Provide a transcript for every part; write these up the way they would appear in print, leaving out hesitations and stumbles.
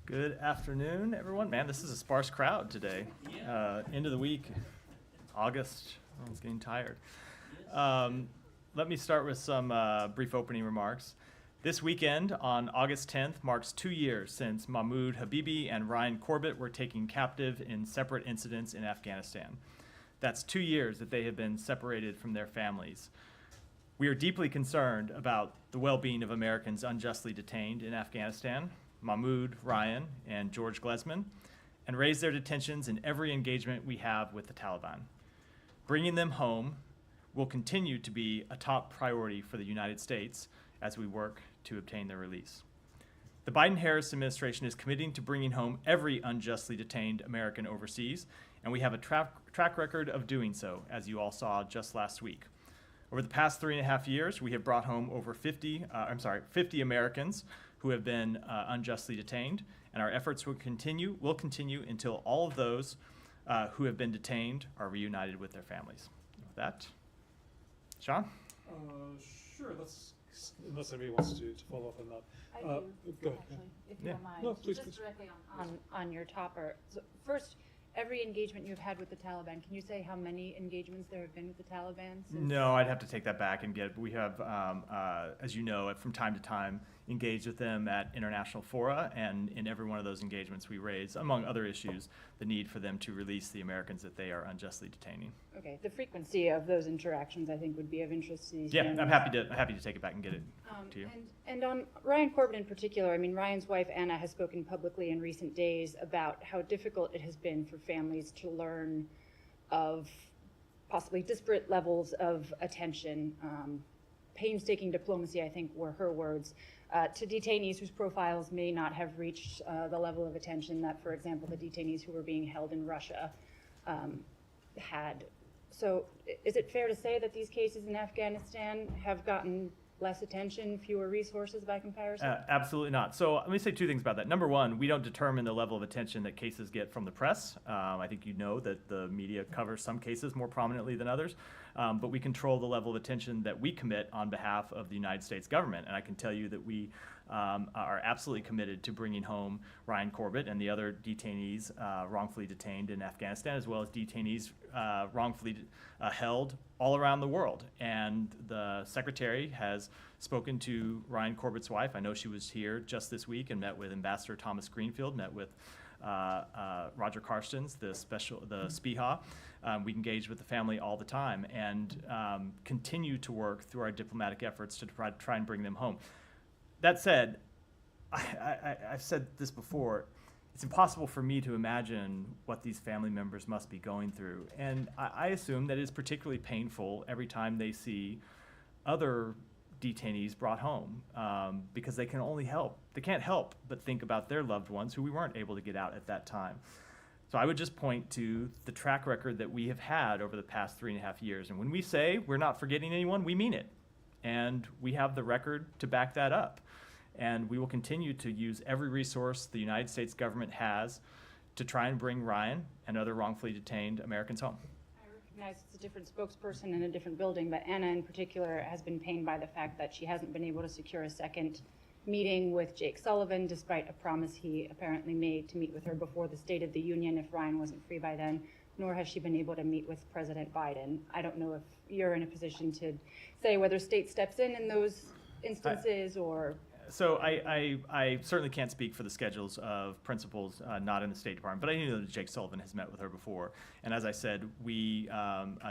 Good afternoon, everyone. Man, this is a sparse crowd today. End of the week, August. Everyone's getting tired. Let me start with some brief opening remarks. This weekend, on August 10th, marks 2 years since Mahmoud Habibi and Ryan Corbett were taken captive in separate incidents in Afghanistan. That's 2 years that they have been separated from their families. We are deeply concerned about the well-being of Americans unjustly detained in Afghanistan, Mahmoud, Ryan, and George Glesman, and raise their detentions in every engagement we have with the Taliban. Bringing them home will continue to be a top priority for the United States as we work to obtain their release. The Biden-Harris administration is committing to bringing home every unjustly detained American overseas, and we have a track record of doing so, as you all saw just last week. Over the past 3.5 years, we have brought home over 50 Americans who have been unjustly detained, and our efforts will continue until all of those who have been detained are reunited with their families. With that, Sean? Sure, unless anybody wants to follow up on that. I do, Go ahead. actually, if you don't mind. No, please, Just please. directly on your topper. So first, every engagement you've had with the Taliban, can you say how many engagements there have been with the Taliban? No, I'd have to take that back and get, we have, as you know, from time to time, engaged with them at international fora, and in every one of those engagements we raise, among other issues, the need for them to release the Americans that they are unjustly detaining. Okay, the frequency of those interactions, I think, would be of interest to these Yeah, families. I'm happy to take it back and get it to you. And on Ryan Corbett in particular, I mean, Ryan's wife, Anna, has spoken publicly in recent days about how difficult it has been for families to learn of possibly disparate levels of attention, painstaking diplomacy, I think were her words, to detainees whose profiles may not have reached the level of attention that, for example, the detainees who were being held in Russia had. So is it fair to say that these cases in Afghanistan have gotten less attention, fewer resources by comparison? Absolutely not. So let me say two things about that. Number one, we don't determine the level of attention that cases get from the press. I think you know that the media covers some cases more prominently than others, but we control the level of attention that we commit on behalf of the United States government. And I can tell you that we are absolutely committed to bringing home Ryan Corbett and the other detainees wrongfully detained in Afghanistan, as well as detainees wrongfully held all around the world. And the Secretary has spoken to Ryan Corbett's wife. I know she was here just this week and met with Ambassador Thomas Greenfield, met with Roger Carstens, the SPIHA. We engage with the family all the time and continue to work through our diplomatic efforts to try and bring them home. That said, I've said this before, it's impossible for me to imagine what these family members must be going through. And I assume that it is particularly painful every time they see other detainees brought home because they can't help but think about their loved ones who we weren't able to get out at that time. So I would just point to the track record that we have had over the past 3.5 years. And when we say we're not forgetting anyone, we mean it. And we have the record to back that up. And we will continue to use every resource the United States government has to try and bring Ryan and other wrongfully detained Americans home. I recognize it's a different spokesperson in a different building, but Anna in particular has been pained by the fact that she hasn't been able to secure a second meeting with Jake Sullivan, despite a promise he apparently made to meet with her before the State of the Union if Ryan wasn't free by then, nor has she been able to meet with President Biden. I don't know if you're in a position to say whether state steps in those instances or... So I certainly can't speak for the schedules of principals not in the State Department, but I know that Jake Sullivan has met with her before. And as I said, we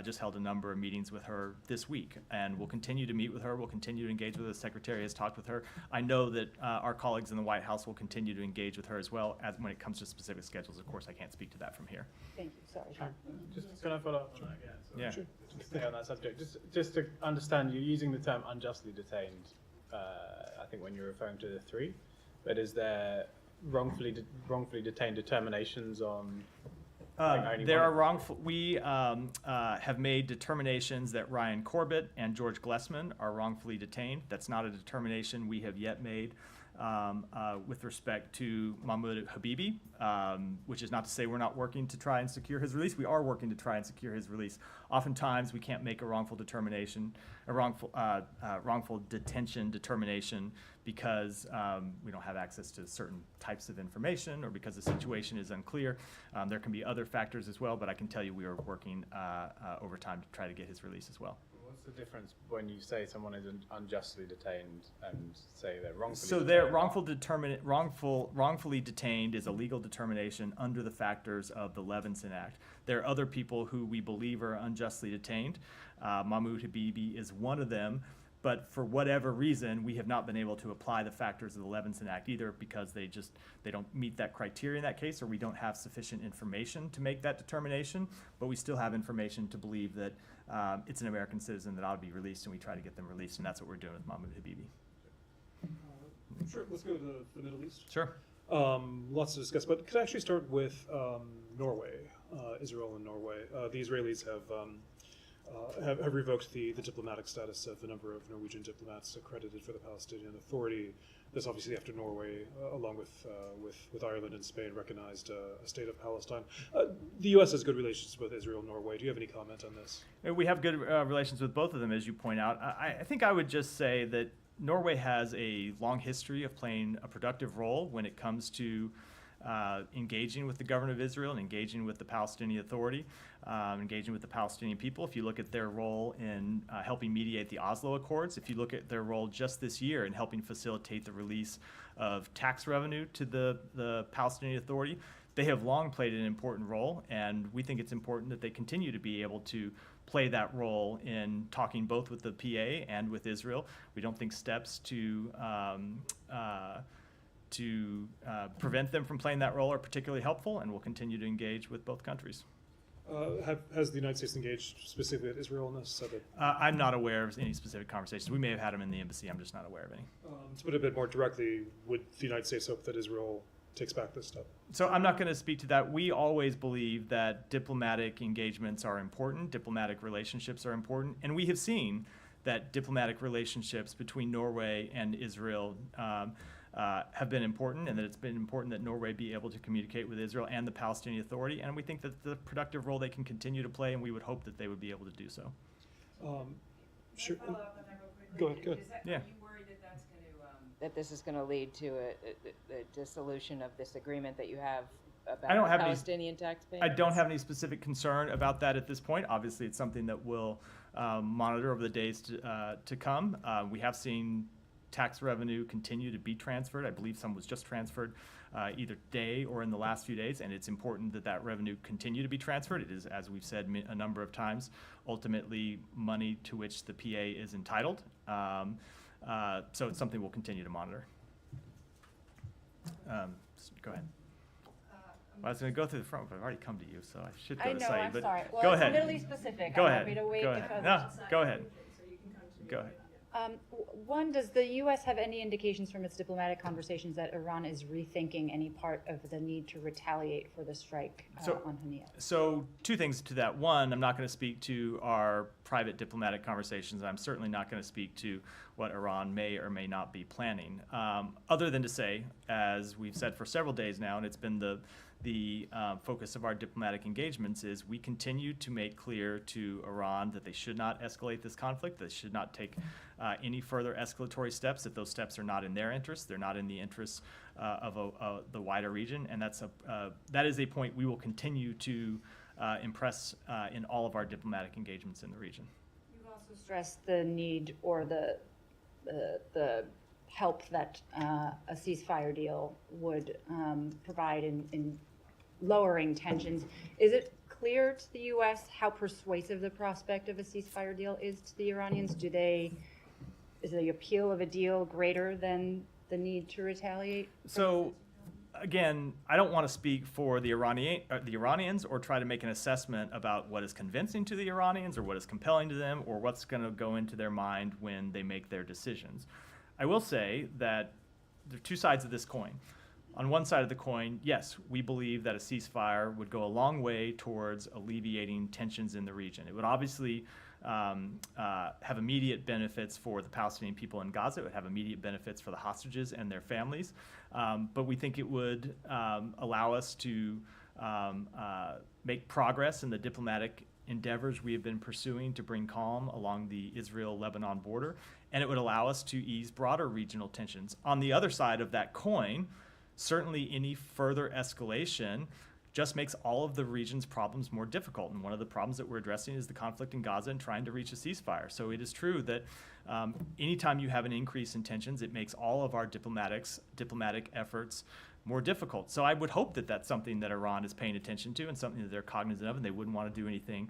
just held a number of meetings with her this week, and we'll continue to meet with her. We'll continue to engage with her. The Secretary has talked with her. I know that our colleagues in the White House will continue to engage with her as well. As when it comes to specific schedules, of course, I can't speak to that from here. Thank you. Sorry, Sean. Just can I follow up on that again? Yeah. Sure. Just stay on that subject. Just to understand, you're using the term unjustly detained. I think when you're referring to the three, but is there wrongfully detained determinations on? There are wrongful. We have made determinations that Ryan Corbett and George Glesman are wrongfully detained. That's not a determination we have yet made with respect to Mahmoud Habibi, which is not to say we're not working to try and secure his release. We are working to try and secure his release. Oftentimes, we can't make a wrongful detention determination because we don't have access to certain types of information or because the situation is unclear. There can be other factors as well, but I can tell you we are working overtime to try to get his release as well. What's the difference when you say someone is unjustly detained and say they're wrongfully So detained? they're wrongfully detained is a legal determination under the factors of the Levinson Act. There are other people who we believe are unjustly detained. Mahmoud Habibi is one of them, but for whatever reason, we have not been able to apply the factors of the Levinson Act, either because they don't meet that criteria in that case, or we don't have sufficient information to make that determination, but we still have information to believe that it's an American citizen that ought to be released, and we try to get them released, and that's what we're doing with Mahmoud Habibi. Sure, let's go to the Middle East. Sure. Lots to discuss, but could I actually start with Norway, Israel and Norway? The Israelis have revoked the diplomatic status of a number of Norwegian diplomats accredited for the Palestinian Authority. This obviously after Norway, along with Ireland and Spain, recognized a state of Palestine. The U.S. has good relations with Israel and Norway. Do you have any comment on this? We have good relations with both of them, as you point out. I think I would just say that Norway has a long history of playing a productive role when it comes to engaging with the government of Israel and engaging with the Palestinian Authority, engaging with the Palestinian people. If you look at their role in helping mediate the Oslo Accords, if you look at their role just this year in helping facilitate the release of tax revenue to the Palestinian Authority, they have long played an important role, and we think it's important that they continue to be able to play that role in talking both with the PA and with Israel. We don't think steps to prevent them from playing that role are particularly helpful, and we'll continue to engage with both countries. Has the United States engaged specifically with Israel in this? So that, I'm not aware of any specific conversations. We may have had them in the embassy. I'm just not aware of any. to put it a bit more directly, would the United States hope that Israel takes back this step? So I'm not going to speak to that. We always believe that diplomatic engagements are important, diplomatic relationships are important, and we have seen that diplomatic relationships between Norway and Israel have been important, and that it's been important that Norway be able to communicate with Israel and the Palestinian Authority, and we think that the productive role they can continue to play, and we would hope that they would be able to do so. Sure. Follow up on that real quickly. Go ahead, go ahead. Yeah. Are you worried that that's going to, that this is going to lead to the dissolution of this agreement that you have about I don't have any- Palestinian taxpayers? I don't have any specific concern about that at this point. Obviously, it's something that we'll monitor over the days to come. We have seen tax revenue continue to be transferred. I believe some was just transferred either today or in the last few days, and it's important that that revenue continue to be transferred. It is, as we've said a number of times, ultimately money to which the PA is entitled. So it's something we'll continue to monitor. Go ahead. Well, I was going to go through the front, but I've already come to you, so I should go I to know, Saeed. I'm But sorry. Well, go it's ahead. Middle East specific. Go I'm ahead. happy to wait Go if ahead. others- No, go ahead. Go ahead. One, does the U.S. have any indications from its diplomatic conversations that Iran is rethinking any part of the need to retaliate for the strike on Haniyeh? So two things to that. One, I'm not going to speak to our private diplomatic conversations. I'm certainly not going to speak to what Iran may or may not be planning. Other than to say, as we've said for several days now, and it's been the focus of our diplomatic engagements, is we continue to make clear to Iran that they should not escalate this conflict, they should not take any further escalatory steps if those steps are not in their interest, they're not in the interests of the wider region, and that is a point we will continue to impress in all of our diplomatic engagements in the region. You've also stressed the need or the help that a ceasefire deal would provide in lowering tensions. Is it clear to the U.S. how persuasive the prospect of a ceasefire deal is to the Iranians? Is the appeal of a deal greater than the need to retaliate? So, again, I don't want to speak for the Iranians or try to make an assessment about what is convincing to the Iranians or what is compelling to them or what's going to go into their mind when they make their decisions. I will say that there are two sides of this coin. On one side of the coin, yes, we believe that a ceasefire would go a long way towards alleviating tensions in the region. It would obviously have immediate benefits for the Palestinian people in Gaza. It would have immediate benefits for the hostages and their families. But we think it would allow us to make progress in the diplomatic endeavors we have been pursuing to bring calm along the Israel-Lebanon border, and it would allow us to ease broader regional tensions. On the other side of that coin, certainly any further escalation just makes all of the region's problems more difficult. And one of the problems that we're addressing is the conflict in Gaza and trying to reach a ceasefire. So it is true that anytime you have an increase in tensions, it makes all of our diplomatic efforts more difficult. So I would hope that that's something that Iran is paying attention to and something that they're cognizant of, and they wouldn't want to do anything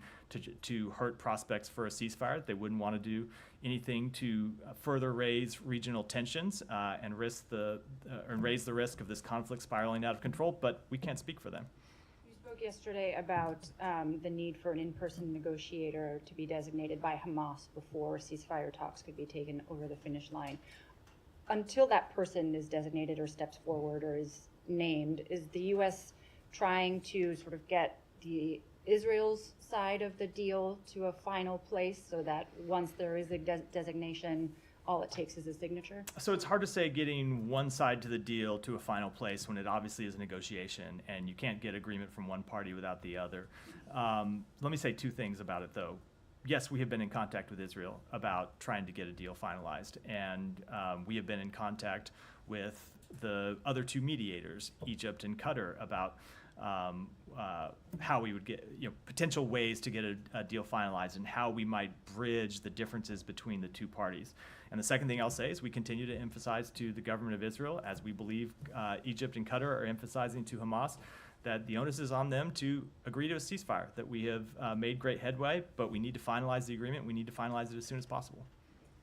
to hurt prospects for a ceasefire. They wouldn't want to do anything to further raise regional tensions and raise the risk of this conflict spiraling out of control, but we can't speak for them. You spoke yesterday about the need for an in-person negotiator to be designated by Hamas before ceasefire talks could be taken over the finish line. Until that person is designated or steps forward or is named, is the U.S. trying to sort of get the Israel's side of the deal to a final place so that once there is a designation, all it takes is a signature? So it's hard to say getting one side to the deal to a final place when it obviously is a negotiation and you can't get agreement from one party without the other. Let me say two things about it, though. Yes, we have been in contact with Israel about trying to get a deal finalized, and we have been in contact with the other two mediators, Egypt and Qatar, about how we would get, potential ways to get a deal finalized and how we might bridge the differences between the two parties. And the second thing I'll say is we continue to emphasize to the government of Israel, as we believe Egypt and Qatar are emphasizing to Hamas, that the onus is on them to agree to a ceasefire, that we have made great headway, but we need to finalize the agreement. We need to finalize it as soon as possible.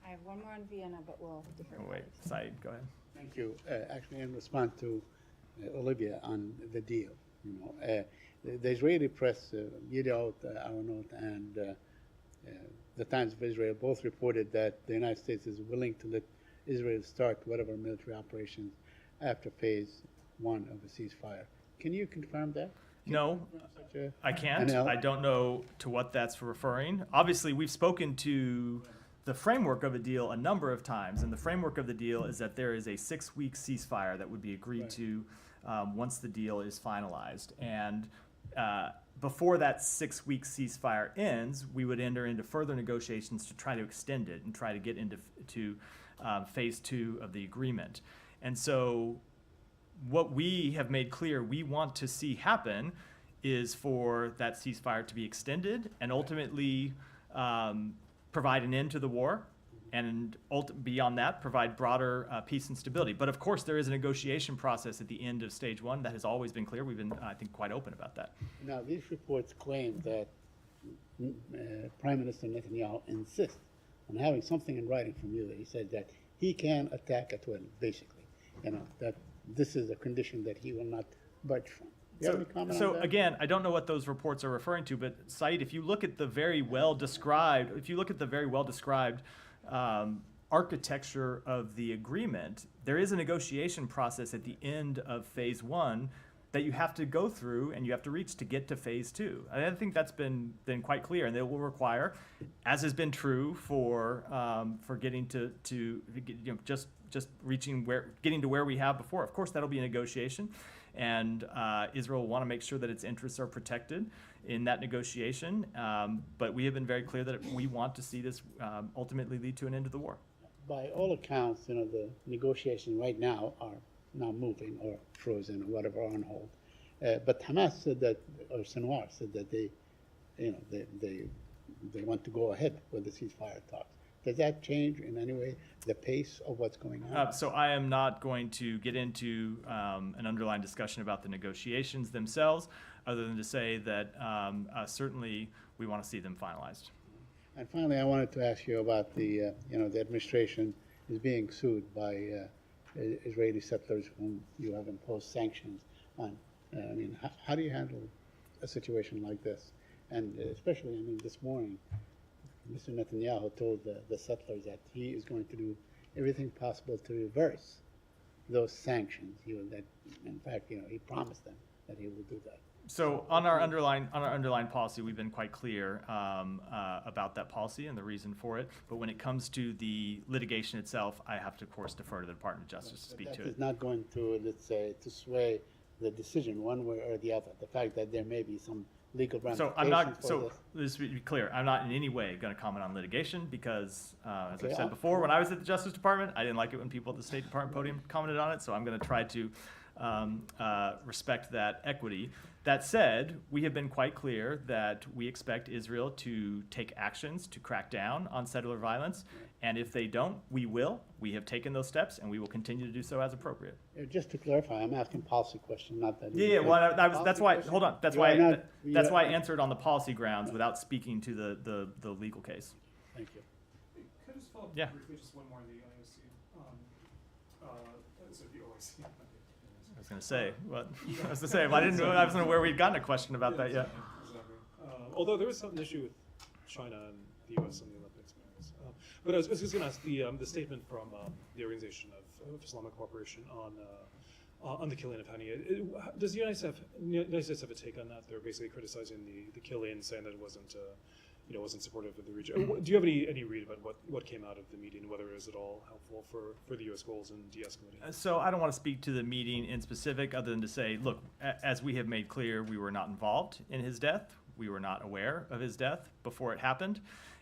I have one more on Vienna, but we'll defer. Oh, wait, Saeed, go ahead. Thank you. Actually, in response to Olivia on the deal, the Israeli press, Yediot Aharonot and the Times of Israel both reported that the United States is willing to let Israel start whatever military operations after phase one of the ceasefire. Can you confirm that? No, I can't. I don't know to what that's referring. Obviously, we've spoken to the framework of a deal a number of times, and the framework of the deal is that there is a 6-week ceasefire that would be agreed to once the deal is finalized. And before that 6-week ceasefire ends, we would enter into further negotiations to try to extend it and try to get into phase 2 of the agreement. And so what we have made clear we want to see happen is for that ceasefire to be extended and ultimately provide an end to the war, and beyond that, provide broader peace and stability. But of course, there is a negotiation process at the end of stage 1 that has always been clear. We've been, I think, quite open about that. Now, these reports claim that Prime Minister Netanyahu insists on having something in writing from you. That he said that he can attack at will, basically. That this is a condition that he will not budge from. Do you have any comment on that? Again, I don't know what those reports are referring to, but Saeed, if you look at the very well described, architecture of the agreement, there is a negotiation process at the end of phase 1 that you have to go through and you have to reach to get to phase 2. I think that's been quite clear, and it will require, as has been true for getting to just getting to where we have before. Of course, that'll be a negotiation, and Israel will want to make sure that its interests are protected in that negotiation. But we have been very clear that we want to see this ultimately lead to an end to the war. By all accounts, the negotiations right now are not moving or frozen or whatever, on hold. But Hamas said that, or Sinwar said that they want to go ahead with the ceasefire talks. Does that change in any way the pace of what's going on? So I am not going to get into an underlying discussion about the negotiations themselves, other than to say that certainly we want to see them finalized. And finally, I wanted to ask you about the administration is being sued by Israeli settlers whom you have imposed sanctions on. How do you handle a situation like this? And especially, this morning, Mr. Netanyahu told the settlers that he is going to do everything possible to reverse those sanctions. That, in fact, he promised them that he will do that. So on our underlying policy, we've been quite clear about that policy and the reason for it. But when it comes to the litigation itself, I have to, of course, defer to the Department of Justice to speak to That is it. not going to, let's say, to sway the decision one way or the other. The fact that there may be some legal So ramifications I'm not. for So this. just to be clear, I'm not in any way going to comment on litigation because, as Okay, I've said before, when I was at the Justice Department, I didn't like it when people at the State Department podium commented on it. So I'm going to try to respect that equity. That said, we have been quite clear that we expect Israel to take actions to crack down on settler violence, and if they don't, we will. We have taken those steps, and we will continue to do so as appropriate. Just to clarify, I'm asking policy question, not that. Yeah, well, that's why. Hold on. That's why. That's why I you- answered on the policy grounds without speaking to the legal case. Thank you. Could I just follow up Yeah. briefly, just one more on the IOC? So the OIC. I was gonna say what I was gonna say. I didn't know. I wasn't aware we'd gotten a question about that yet. Exactly. Although there was some issue with China and the U.S. on the Olympics. But I was just going to ask the statement from the Organization of Islamic Cooperation on the killing of Hani. Does the United States have a take on that? They're basically criticizing the killing, saying that it wasn't wasn't supportive of the region. Do you have any read about what came out of the meeting, whether it was at all helpful for the U.S. goals in de-escalating? So I don't want to speak to the meeting in specific, other than to say, look, as we have made clear, we were not involved in his death. We were not aware of his death before it happened.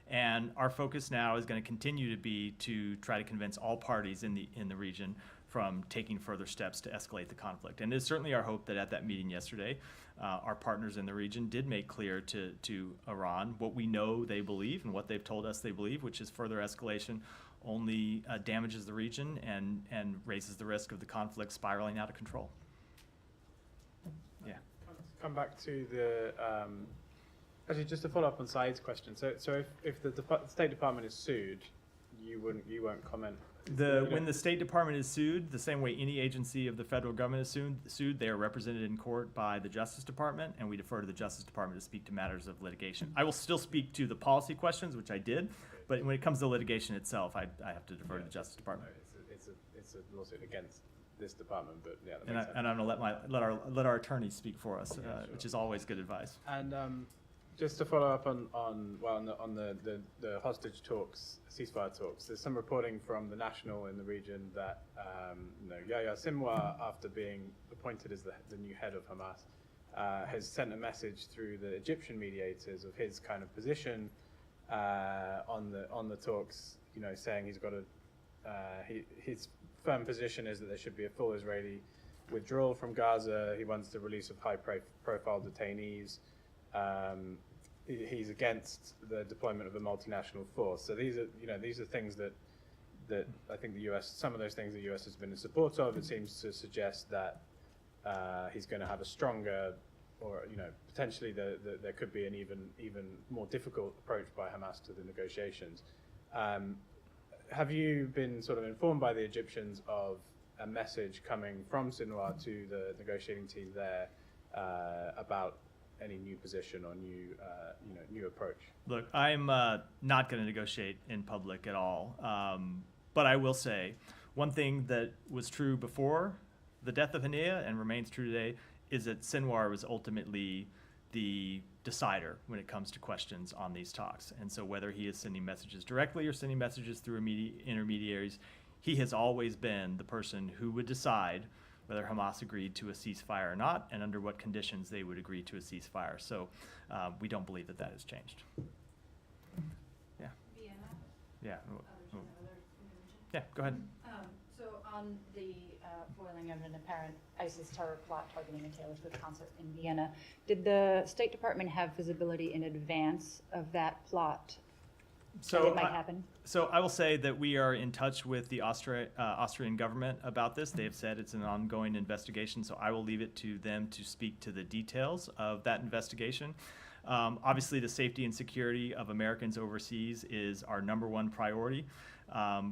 And our focus now is going to continue to be to try to convince all parties in the region from taking further steps to escalate the conflict. And it's certainly our hope that at that meeting yesterday, our partners in the region did make clear to Iran what we know they believe and what they've told us they believe, which is further escalation only damages the region and raises the risk of the conflict spiraling out of control. Yeah. Come back to the actually just to follow up on Saeed's question. So if the State Department is sued, you won't comment. When the State Department is sued, the same way any agency of the federal government is sued, they are represented in court by the Justice Department, and we defer to the Justice Department to speak to matters of litigation. I will still speak to the policy questions, which I did, but when it comes to litigation itself, I have to defer to the Justice Department. It's a lawsuit against this department, but yeah, that And makes sense. I'm going to let our attorneys speak for us, which is always good advice. And just to follow up on the hostage talks, ceasefire talks, there's some reporting from the National in the region that Yahya Sinwar, after being appointed as the new head of Hamas, has sent a message through the Egyptian mediators of his kind of position on the talks, saying he's got his firm position is that there should be a full Israeli withdrawal from Gaza. He wants the release of high-profile detainees. He's against the deployment of a multinational force. So these are things that I think the U.S. Some of those things the U.S. has been in support of. It seems to suggest that he's going to have a stronger, or potentially there could be an even more difficult approach by Hamas to the negotiations. Have you been sort of informed by the Egyptians of a message coming from Sinwar to the negotiating team there about any new position or new approach? Look, I'm not going to negotiate in public at all. But I will say one thing that was true before the death of Hania and remains true today is that Sinwar was ultimately the decider when it comes to questions on these talks. And so whether he is sending messages directly or sending messages through intermediaries, he has always been the person who would decide whether Hamas agreed to a ceasefire or not, and under what conditions they would agree to a ceasefire. So we don't believe that has changed. Yeah. Vienna? Yeah. Yeah, go ahead. So on the foiling of an apparent ISIS terror plot targeting a Taylor Swift concert in Vienna, did the State Department have visibility in advance of that plot? So that it might happen? So I will say that we are in touch with the Austrian government about this. They've said it's an ongoing investigation, so I will leave it to them to speak to the details of that investigation. Obviously, the safety and security of Americans overseas is our #1 priority.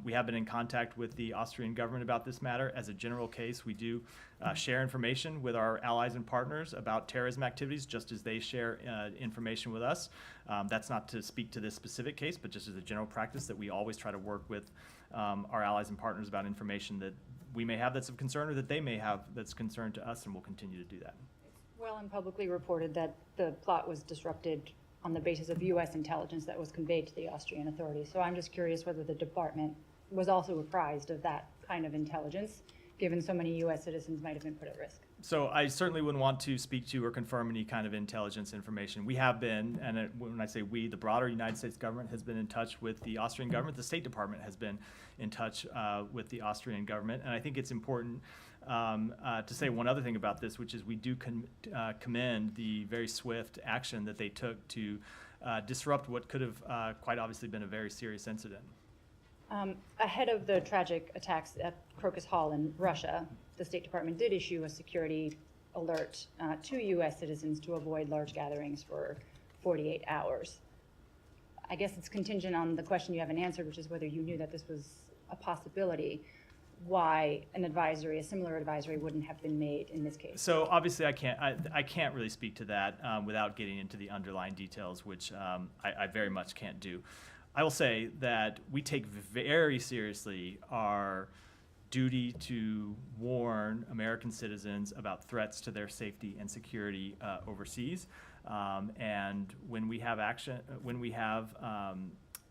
We have been in contact with the Austrian government about this matter. As a general case, we do share information with our allies and partners about terrorism activities, just as they share information with us. That's not to speak to this specific case, but just as a general practice that we always try to work with our allies and partners about information that we may have that's of concern or that they may have that's concern to us, and we'll continue to do that. Well, and publicly reported that the plot was disrupted on the basis of U.S. intelligence that was conveyed to the Austrian authorities. So I'm just curious whether the department was also apprised of that kind of intelligence, given so many U.S. citizens might have been put at risk. So I certainly wouldn't want to speak to or confirm any kind of intelligence information. We have been, and when I say we, the broader United States government has been in touch with the Austrian government. The State Department has been in touch with the Austrian government. And I think it's important to say one other thing about this, which is we do commend the very swift action that they took to disrupt what could have quite obviously been a very serious incident. Ahead of the tragic attacks at Crocus Hall in Russia, the State Department did issue a security alert to U.S. citizens to avoid large gatherings for 48 hours. I guess it's contingent on the question you haven't answered, which is whether you knew that this was a possibility, why an advisory, a similar advisory, wouldn't have been made in this case. So obviously I can't really speak to that without getting into the underlying details, which I very much can't do. I will say that we take very seriously our duty to warn American citizens about threats to their safety and security overseas. And when we have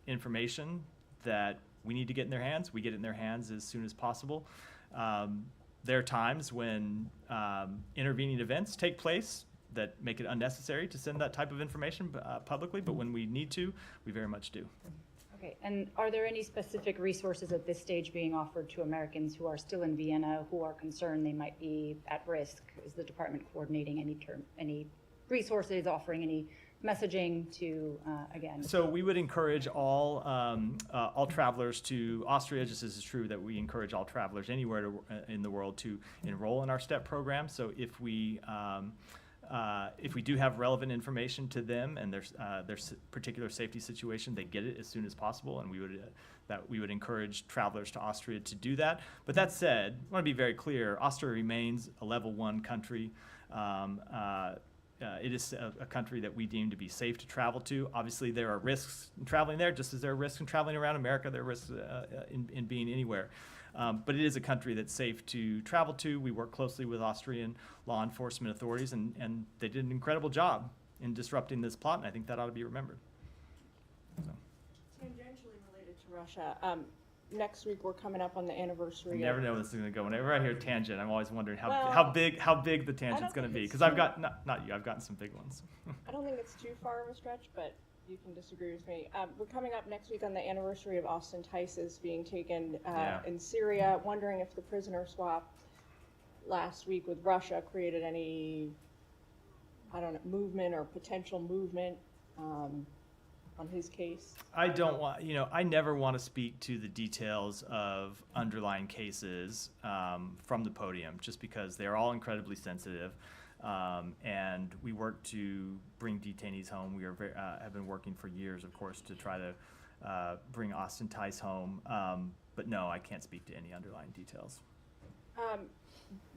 information that we need to get in their hands, we get it in their hands as soon as possible. There are times when intervening events take place that make it unnecessary to send that type of information publicly, but when we need to, we very much do. Okay, and are there any specific resources at this stage being offered to Americans who are still in Vienna, who are concerned they might be at risk? Is the department coordinating any resources, offering any messaging to, again? So we would encourage all travelers to Austria, just as it's true that we encourage all travelers anywhere in the world to enroll in our STEP program. So if we do have relevant information to them and their particular safety situation, they get it as soon as possible, and we would encourage travelers to Austria to do that. But that said, I want to be very clear: Austria remains a level 1 country. It is a country that we deem to be safe to travel to. Obviously, there are risks in traveling there, just as there are risks in traveling around America. There are risks in being anywhere. But it is a country that's safe to travel to. We work closely with Austrian law enforcement authorities, and they did an incredible job in disrupting this plot, and I think that ought to be remembered. So. Tangentially related to Russia, next week we're coming up on the anniversary. You never know where this is going to go. Whenever I hear tangent, I'm always wondering Well, how big the tangent's going to be. Because I've got, not you, I've gotten some big ones. I don't think it's too far of a stretch, but you can disagree with me. We're coming up next week on the anniversary of Austin Tice's being taken in Syria. Wondering if the prisoner swap last week with Russia created any, I don't know, movement or potential movement on his case. I don't want, I never want to speak to the details of underlying cases from the podium, just because they're all incredibly sensitive. And we work to bring detainees home. We have been working for years, of course, to try to bring Austin Tice home. But no, I can't speak to any underlying details.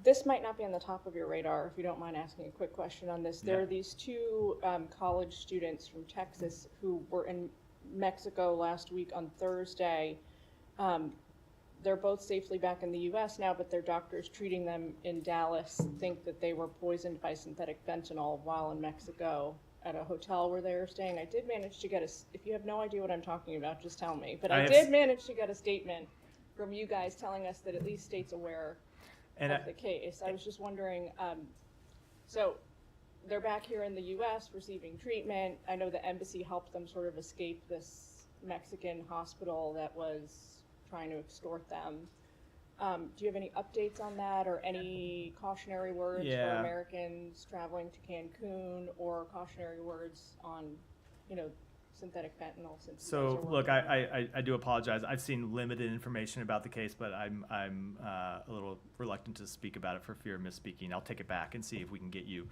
This might not be on the top of your radar, if you don't mind asking a quick question on this. There are these two college students from Texas who were in Mexico last week on Thursday. They're both safely back in the U.S. now, but their doctors treating them in Dallas think that they were poisoned by synthetic fentanyl while in Mexico at a hotel where they were staying. I did manage to get if you have no idea what I'm talking about, just tell me. But I did manage to get a statement from you guys telling us that at least state's aware of the case. I was just wondering, so they're back here in the U.S. receiving treatment. I know the embassy helped them sort of escape this Mexican hospital that was trying to extort them. Do you have any updates on that, or any cautionary words for Americans traveling to Cancun, or cautionary words on, synthetic fentanyl? So look, I do apologize. I've seen limited information about the case, but I'm a little reluctant to speak about it for fear of misspeaking. I'll take it back and see if we can get you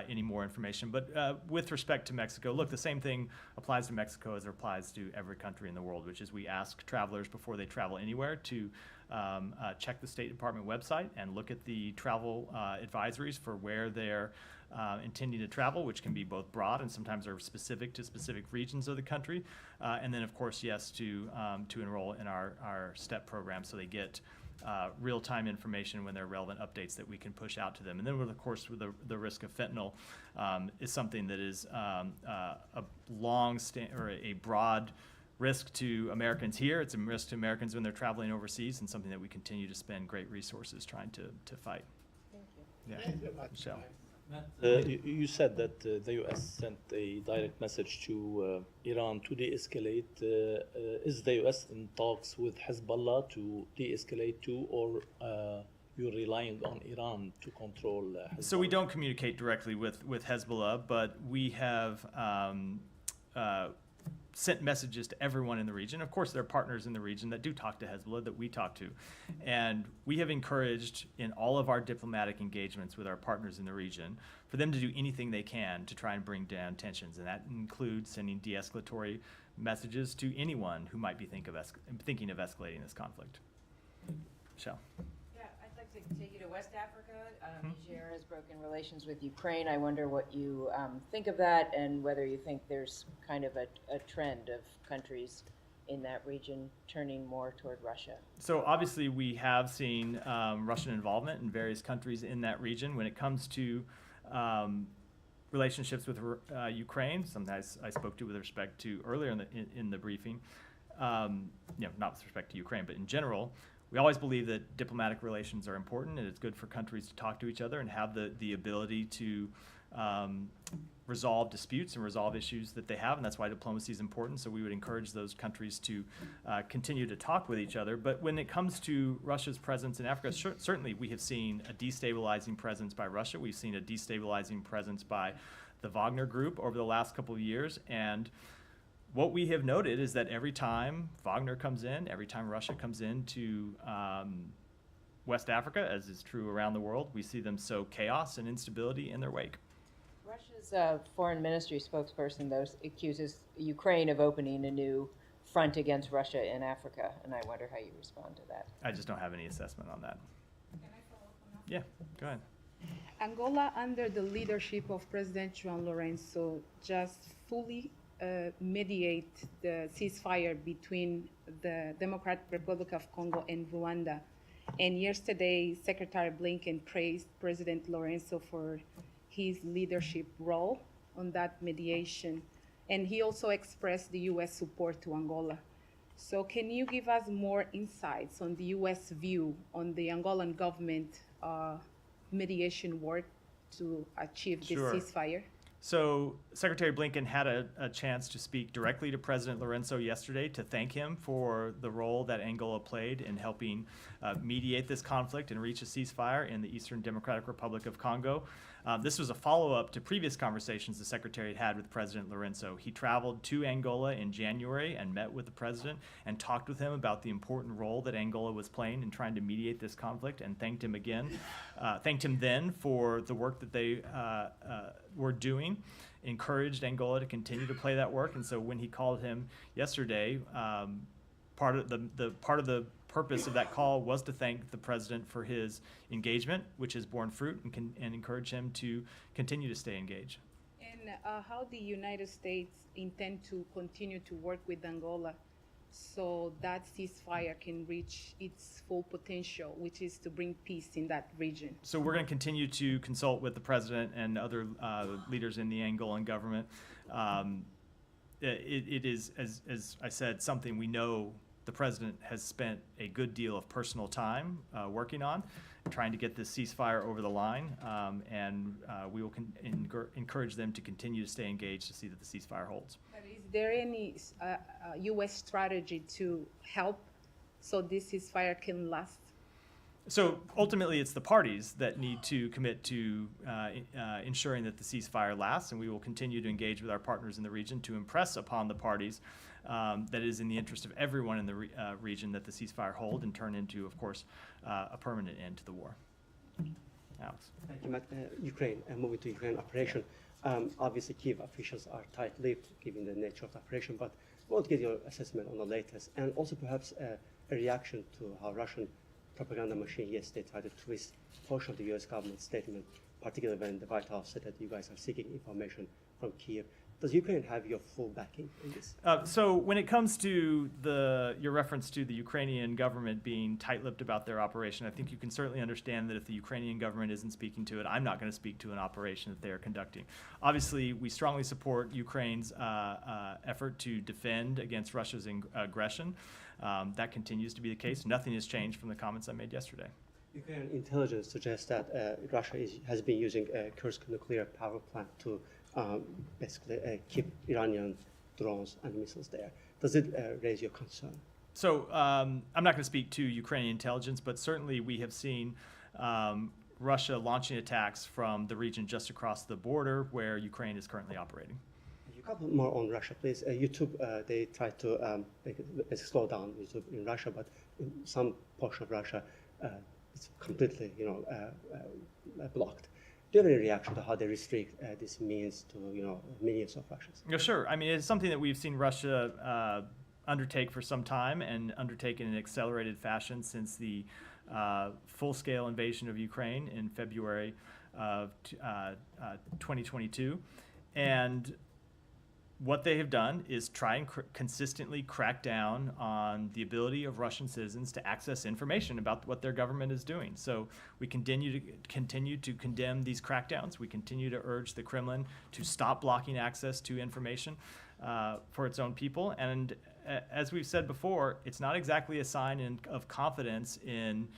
any more information. But with respect to Mexico, look, the same thing applies to Mexico as it applies to every country in the world, which is we ask travelers before they travel anywhere to check the State Department website and look at the travel advisories for where they're intending to travel, which can be both broad and sometimes are specific to specific regions of the country. And then, of course, yes, to enroll in our STEP program, so they get real-time information when there are relevant updates that we can push out to them. And then, of course, with the risk of fentanyl is something that is a or a broad risk to Americans here. It's a risk to Americans when they're traveling overseas, and something that we continue to spend great resources trying to fight. Thank you. Yeah, Michelle. You said that the U.S. sent a direct message to Iran to de-escalate. Is the U.S. in talks with Hezbollah to de-escalate too, or you're relying on Iran to control Hezbollah? So we don't communicate directly with Hezbollah, but we have sent messages to everyone in the region. Of course, there are partners in the region that do talk to Hezbollah, that we talk to. And we have encouraged in all of our diplomatic engagements with our partners in the region for them to do anything they can to try and bring down tensions. And that includes sending de-escalatory messages to anyone who might be thinking of escalating this conflict. Michelle. Yeah, I'd like to take you to West Africa. Niger has broken relations with Ukraine. I wonder what you think of that, and whether you think there's kind of a trend of countries in that region turning more toward Russia. So obviously we have seen Russian involvement in various countries in that region. When it comes to relationships with Ukraine, something I spoke to with respect to earlier in the briefing, not with respect to Ukraine, but in general, we always believe that diplomatic relations are important, and it's good for countries to talk to each other and have the ability to resolve disputes and resolve issues that they have, and that's why diplomacy is important. So we would encourage those countries to continue to talk with each other. But when it comes to Russia's presence in Africa, certainly we have seen a destabilizing presence by Russia. We've seen a destabilizing presence by the Wagner Group over the last couple of years, and what we have noted is that every time Wagner comes in, every time Russia comes into West Africa, as is true around the world, we see them sow chaos and instability in their wake. Russia's foreign ministry spokesperson, though, accuses Ukraine of opening a new front against Russia in Africa, and I wonder how you respond to that. I just don't have any assessment on that. Can I follow up on that? Yeah, go ahead. Angola, under the leadership of President João Lourenço, just fully mediate the ceasefire between the Democratic Republic of Congo and Rwanda. And yesterday, Secretary Blinken praised President Lourenço for his leadership role on that mediation. And he also expressed the U.S. support to Angola. So can you give us more insights on the U.S. view on the Angolan government mediation work to achieve this Sure. ceasefire? So Secretary Blinken had a chance to speak directly to President Lourenço yesterday to thank him for the role that Angola played in helping mediate this conflict and reach a ceasefire in the Eastern Democratic Republic of Congo. This was a follow-up to previous conversations the Secretary had with President Lourenço. He traveled to Angola in January and met with the President and talked with him about the important role that Angola was playing in trying to mediate this conflict, and thanked him then for the work that they were doing, encouraged Angola to continue to play that work. And so when he called him yesterday, part of the purpose of that call was to thank the president for his engagement, which has borne fruit, and encourage him to continue to stay engaged. And how the United States intend to continue to work with Angola so that ceasefire can reach its full potential, which is to bring peace in that region? So we're going to continue to consult with the president and other leaders in the Angolan government. It is, as I said, something we know the president has spent a good deal of personal time working on, trying to get this ceasefire over the line, and we will encourage them to continue to stay engaged to see that the ceasefire holds. But is there any U.S. strategy to help so this ceasefire can last? So ultimately, it's the parties that need to commit to ensuring that the ceasefire lasts, and we will continue to engage with our partners in the region to impress upon the parties that it is in the interest of everyone in the region that the ceasefire hold and turn into, of course, a permanent end to the war. Alex. Thank you, Matt. Ukraine, moving to Ukraine operation. Obviously, Kyiv officials are tight-lipped given the nature of the operation, but I want to get your assessment on the latest, and also perhaps a reaction to how Russian propaganda machine yesterday tried to twist a portion of the U.S. government statement, particularly when the White House said that you guys are seeking information from Kyiv. Does Ukraine have your full backing in this? So when it comes to your reference to the Ukrainian government being tight-lipped about their operation, I think you can certainly understand that if the Ukrainian government isn't speaking to it, I'm not going to speak to an operation that they are conducting. Obviously, we strongly support Ukraine's effort to defend against Russia's aggression. That continues to be the case. Nothing has changed from the comments I made yesterday. Ukrainian intelligence suggests that Russia has been using Kursk nuclear power plant to basically keep Iranian drones and missiles there. Does it raise your concern? So I'm not going to speak to Ukrainian intelligence, but certainly we have seen Russia launching attacks from the region just across the border where Ukraine is currently operating. A couple more on Russia, please. YouTube, they tried to slow down YouTube in Russia, but in some portion of Russia, it's completely, blocked. Do you have any reaction to how they restrict this means to, millions of Russians? Yeah, sure. I mean, it's something that we've seen Russia undertake for some time and undertake in an accelerated fashion since the full-scale invasion of Ukraine in February of 2022. And what they have done is try and consistently crack down on the ability of Russian citizens to access information about what their government is doing. So we continue to condemn these crackdowns. We continue to urge the Kremlin to stop blocking access to information for its own people. And as we've said before, it's not exactly a sign of confidence in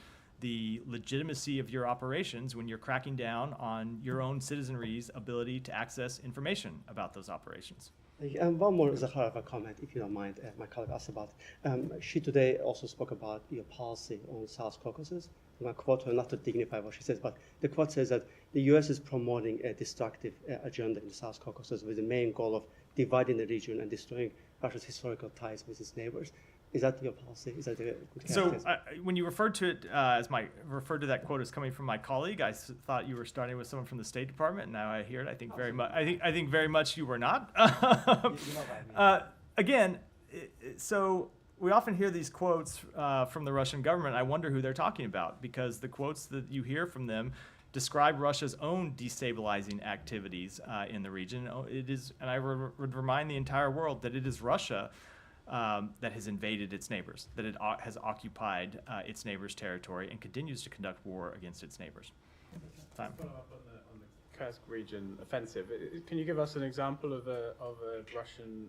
the legitimacy of your operations when you're cracking down on your own citizenry's ability to access information about those operations. And one more Zakharova comment, if you don't mind, my colleague asked about. She today also spoke about your policy on South Caucasus. And I quote her, not to dignify what she says, but the quote says that the U.S. is promoting a destructive agenda in the South Caucasus with the main goal of dividing the region and destroying Russia's historical ties with its neighbors. Is that your policy? Is that a good So when you referred to it referred to that quote as coming from my colleague, I thought you were starting with someone from the State Department, and now I hear it. I think very much. I think very much you were not. Again, so we often hear these quotes from the Russian government. I wonder who they're talking about, because the quotes that you hear from them describe Russia's own destabilizing activities in the region. It is, and I would remind the entire world that it is Russia that has invaded its neighbors, that it has occupied its neighbors' territory and continues to conduct war against its neighbors. Time. Follow up on the Kursk region offensive. Can you give us an example of a Russian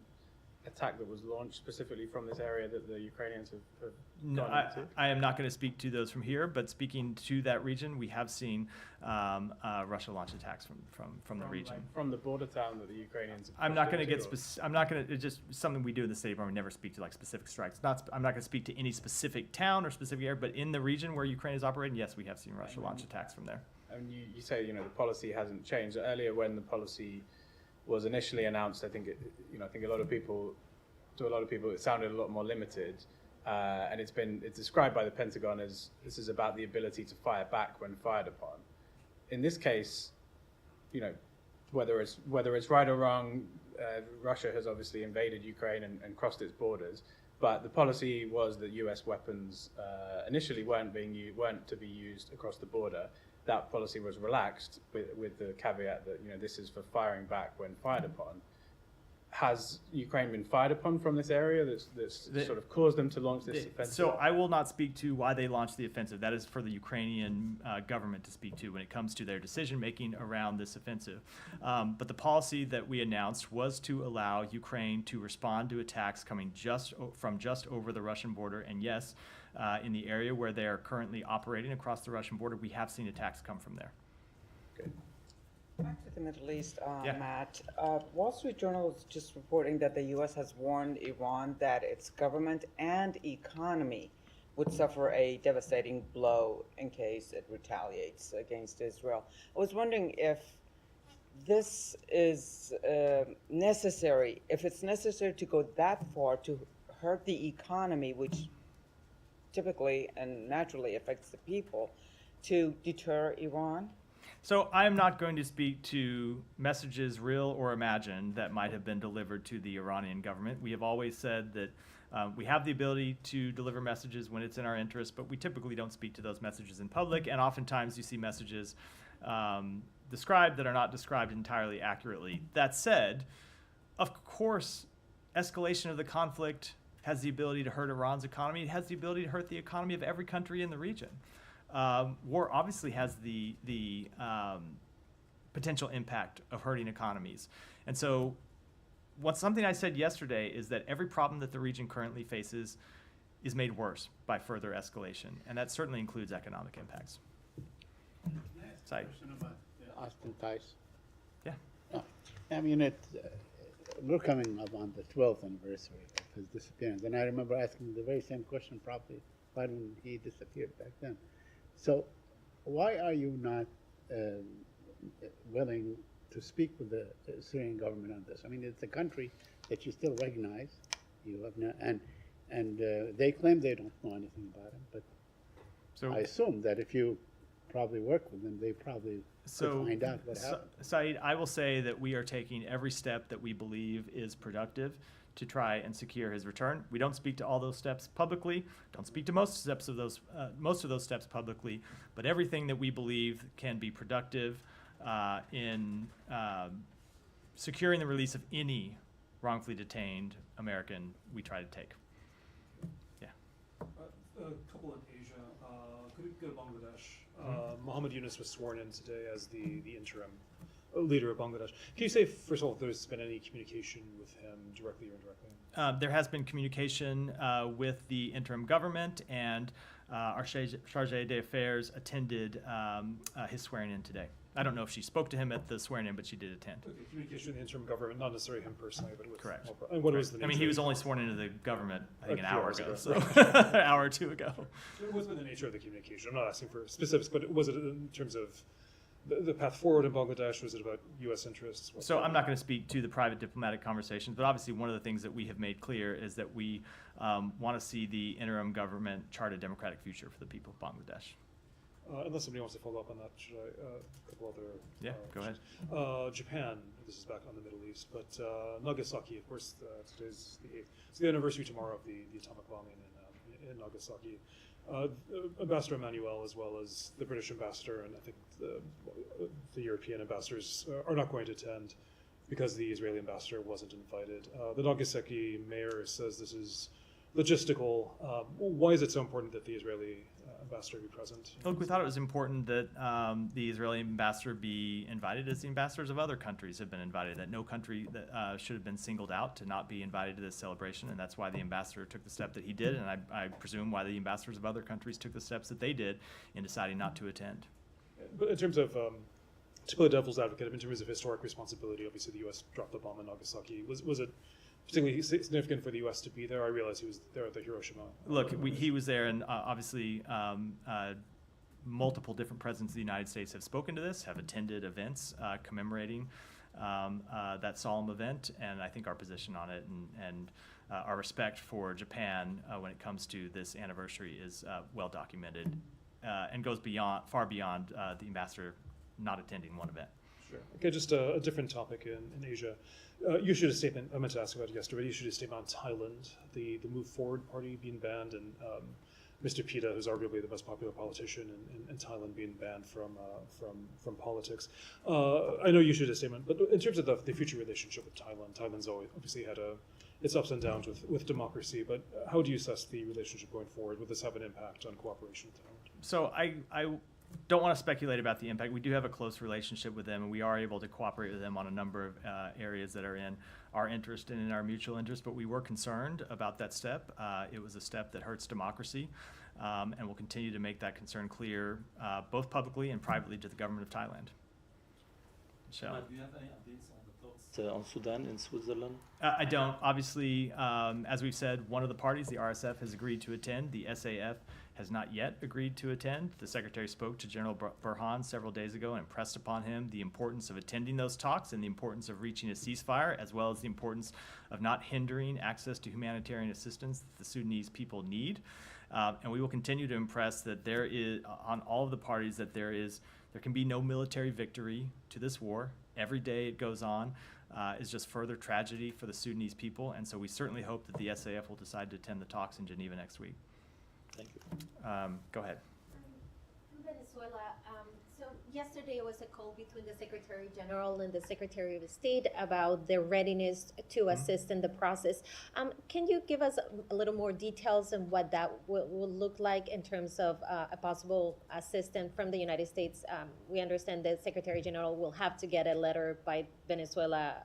attack that was launched specifically from this area that the Ukrainians have No, gone into? I am not going to speak to those from here, but speaking to that region, we have seen Russia launch attacks from the region. Like from the border town that the Ukrainians have I'm not going to pushed get into, specific. I'm not going to. It's just something we do in the State Department. We never speak to like specific strikes. I'm not going to speak to any specific town or specific area, but in the region where Ukraine is operating, yes, we have seen Russia launch attacks from there. And you say the policy hasn't changed. Earlier, when the policy was initially announced, I think a lot of people. To a lot of people, it sounded a lot more limited, and it's described by the Pentagon as this is about the ability to fire back when fired upon. In this case, whether it's right or wrong, Russia has obviously invaded Ukraine and crossed its borders. But the policy was that U.S. weapons initially weren't to be used across the border. That policy was relaxed with the caveat that this is for firing back when fired upon. Has Ukraine been fired upon from this area that's sort of caused them to launch this offensive? So I will not speak to why they launched the offensive. That is for the Ukrainian government to speak to when it comes to their decision-making around this offensive. But the policy that we announced was to allow Ukraine to respond to attacks coming from just over the Russian border. And yes, in the area where they are currently operating across the Russian border, we have seen attacks come from there. Good. Back to the Middle East, Yeah. Matt. Wall Street Journal is just reporting that the U.S. has warned Iran that its government and economy would suffer a devastating blow in case it retaliates against Israel. I was wondering if this is necessary, if it's necessary to go that far to hurt the economy, which typically and naturally affects the people, to deter Iran? So I am not going to speak to messages, real or imagined, that might have been delivered to the Iranian government. We have always said that we have the ability to deliver messages when it's in our interest, but we typically don't speak to those messages in public, and oftentimes you see messages described that are not described entirely accurately. That said, Of course, escalation of the conflict has the ability to hurt Iran's economy. It has the ability to hurt the economy of every country in the region. War obviously has the potential impact of hurting economies. And so something I said yesterday is that every problem that the region currently faces is made worse by further escalation, and that certainly includes economic impacts. Said. Austin Tice. Yeah. Oh, I mean, we're coming up on the 12th anniversary of his disappearance, and I remember asking the very same question probably, why didn't he disappear back then? So why are you not willing to speak with the Syrian government on this? I mean, it's a country that you still recognize, you have not, and they claim they don't know anything about him, but So I assume that if you probably work with them, they probably could find out what happened. Saeed, I will say that we are taking every step that we believe is productive to try and secure his return. We don't speak to all those steps publicly, don't speak to most of those steps publicly, but everything that we believe can be productive in securing the release of any wrongfully detained American, we try to take. Yeah. A couple in Asia. Could we go to Bangladesh? Mohammed Yunus was sworn in today as the interim leader of Bangladesh. Can you say, first of all, if there's been any communication with him directly or indirectly? There has been communication with the interim government, and our chargé d'affaires attended his swearing in today. I don't know if she spoke to him at the swearing in, but she did attend. Okay, communication with the interim government, not necessarily him personally, but with... Correct. And what was the I mean, he was only sworn into the government, I think, A an few hour hours ago, ago, so right. an hour or two ago. What's been the nature of the communication? I'm not asking for specifics, but was it in terms of the path forward in Bangladesh? Was it about U.S. interests? So I'm not going to speak to the private diplomatic conversations, but obviously one of the things that we have made clear is that we want to see the interim government chart a democratic future for the people of Bangladesh. Unless somebody wants to follow up on that, should I? A couple other. Yeah, go ahead. Japan. This is back on the Middle East, but Nagasaki. Of course, today's it's the anniversary tomorrow of the atomic bombing in Nagasaki. Ambassador Emmanuel, as well as the British ambassador, and I think the European ambassadors are not going to attend because the Israeli ambassador wasn't invited. The Nagasaki mayor says this is logistical. Why is it so important that the Israeli ambassador be present? Look, we thought it was important that the Israeli ambassador be invited, as the ambassadors of other countries have been invited, that no country that should have been singled out to not be invited to this celebration, and that's why the ambassador took the step that he did, and I presume why the ambassadors of other countries took the steps that they did in deciding not to attend. But in terms of, to play devil's advocate, in terms of historic responsibility, obviously the U.S. dropped the bomb in Nagasaki. Was it particularly significant for the U.S. to be there? I realize he was there at the Hiroshima. Look, he was there, and obviously multiple different presidents of the United States have spoken to this, have attended events commemorating that solemn event, and I think our position on it and our respect for Japan when it comes to this anniversary is well documented and goes far beyond the ambassador not attending one event. Sure. Okay, just a different topic in Asia. You issued a statement, I meant to ask about it yesterday, you issued a statement on Thailand, the Move Forward party being banned, and Mr. Pita, who's arguably the most popular politician in Thailand, being banned from politics. I know you issued a statement, but in terms of the future relationship with Thailand, Thailand's always obviously had its ups and downs with democracy, but how do you assess the relationship going forward? Would this have an impact on cooperation with Thailand? So I don't want to speculate about the impact. We do have a close relationship with them, and we are able to cooperate with them on a number of areas that are in our interest and in our mutual interest, but we were concerned about that step. It was a step that hurts democracy, and we'll continue to make that concern clear, both publicly and privately, to the government of Thailand. Michelle? Do you have any updates on the talks on Sudan in Switzerland? I don't. Obviously, as we've said, one of the parties, the RSF, has agreed to attend. The SAF has not yet agreed to attend. The Secretary spoke to General Burhan several days ago and impressed upon him the importance of attending those talks and the importance of reaching a ceasefire, as well as the importance of not hindering access to humanitarian assistance that the Sudanese people need. And we will continue to impress that there is, on all of the parties, that there can be no military victory to this war. Every day it goes on is just further tragedy for the Sudanese people, and so we certainly hope that the SAF will decide to attend the talks in Geneva next week. Thank you. Go ahead. From Venezuela. So yesterday was a call between the Secretary General and the Secretary of State about their readiness to assist in the process. Can you give us a little more details on what that will look like in terms of a possible assistance from the United States? We understand the Secretary General will have to get a letter by Venezuela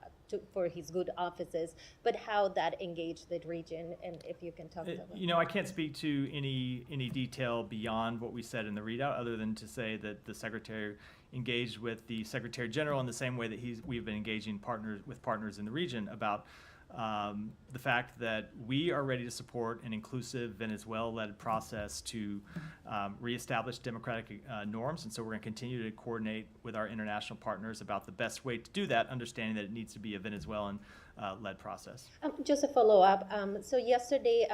for his good offices, but how that engaged the region, and if you can talk about that. You know, I can't speak to any detail beyond what we said in the readout, other than to say that the Secretary engaged with the Secretary General in the same way that we've been engaging with partners in the region about the fact that we are ready to support an inclusive Venezuela-led process to reestablish democratic norms. And so we're going to continue to coordinate with our international partners about the best way to do that, understanding that it needs to be a Venezuelan-led process. Just a follow-up. So yesterday,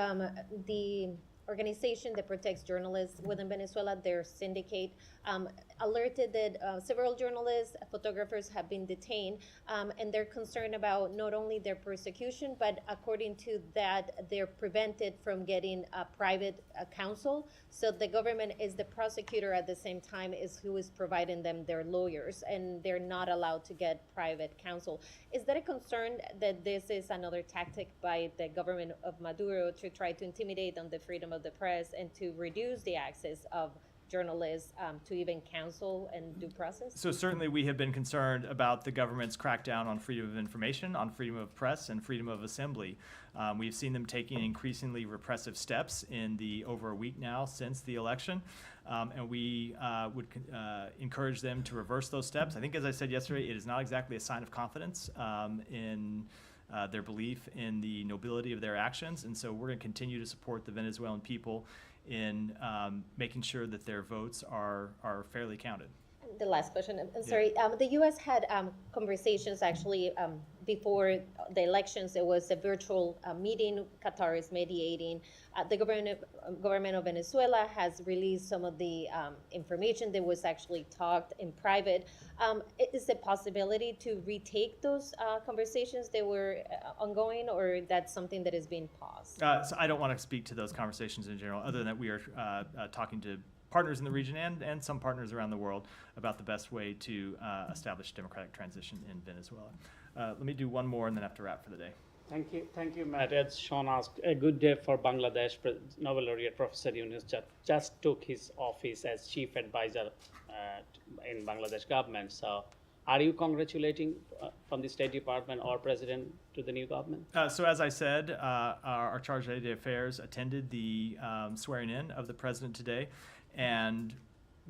the organization that protects journalists within Venezuela, their syndicate, alerted that several journalists, photographers have been detained, and they're concerned about not only their persecution, but according to that, they're prevented from getting a private counsel. So the government is the prosecutor at the same time is who is providing them their lawyers, and they're not allowed to get private counsel. Is that a concern that this is another tactic by the government of Maduro to try to intimidate on the freedom of the press and to reduce the access of journalists to even counsel and due process? So certainly we have been concerned about the government's crackdown on freedom of information, on freedom of press, and freedom of assembly. We've seen them taking increasingly repressive steps in the over a week now since the election, and we would encourage them to reverse those steps. I think, as I said yesterday, it is not exactly a sign of confidence in their belief in the nobility of their actions, and so we're going to continue to support the Venezuelan people in making sure that their votes are fairly counted. The last question, I'm sorry. The U.S. had conversations actually before the elections. There was a virtual meeting. Qatar is mediating. The government of Venezuela has released some of the information that was actually talked in private. Is it a possibility to retake those conversations that were ongoing, or that's something that is being paused? So I don't want to speak to those conversations in general, other than that we are talking to partners in the region and some partners around the world about the best way to establish democratic transition in Venezuela. Let me do one more and then have to wrap for the day. Thank you, Matt. As Sean asked, a good day for Bangladesh. Nobel laureate Professor Yunus just took his office as chief advisor in Bangladesh government. So, are you congratulating from the State Department or President to the new government? So as I said, our Charge d'Affaires attended the swearing in of the president today, and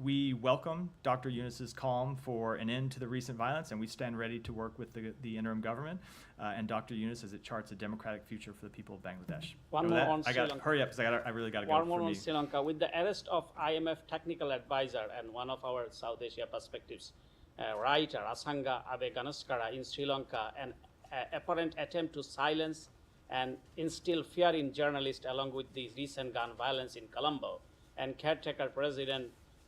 we welcome Dr. Yunus's calm for an end to the recent violence, and we stand ready to work with the interim government and Dr. Yunus as it charts a democratic future for the people of Bangladesh. One more on Sri Lanka. Hurry up, because I really got to go. One more on Sri Lanka. With the arrest of IMF technical advisor and one of our South Asia perspectives writer Asanga Abe Ganaskara in Sri Lanka, an apparent attempt to silence and instill fear in journalists along with the recent gun violence in Colombo, and caretaker President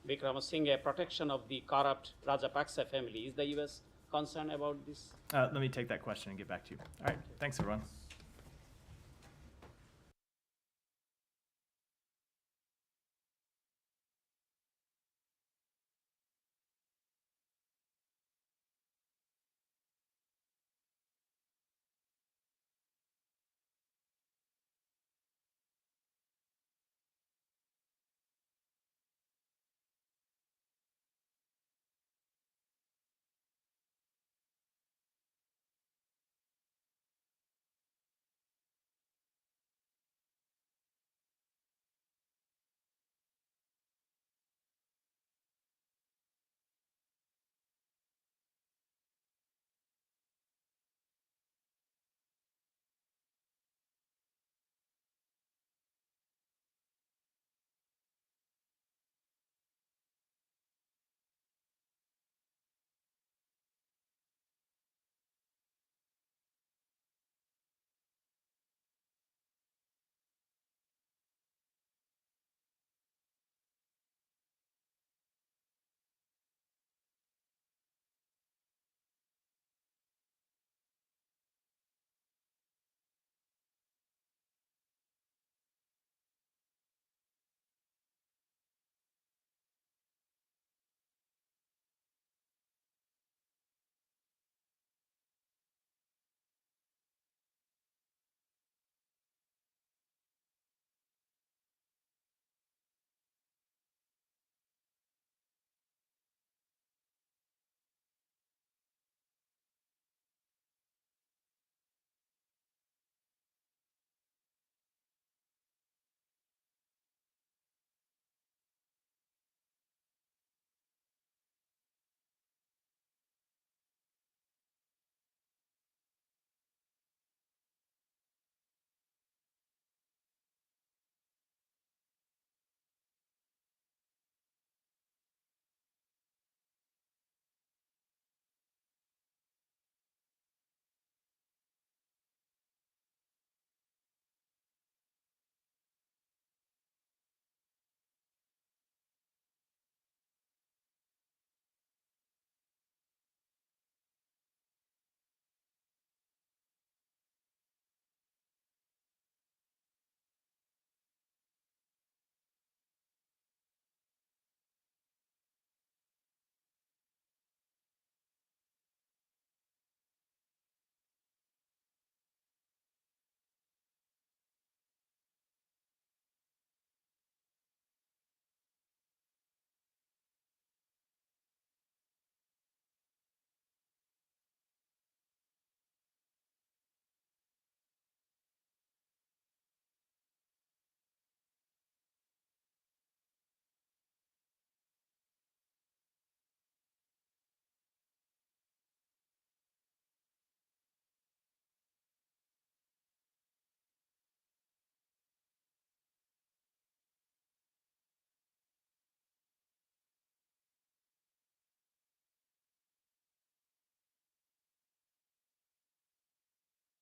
Wickremesinghe protection of the corrupt Rajapaksa family. Is the U.S. concerned about this? Let me take that question and get back to you. All right, thanks everyone.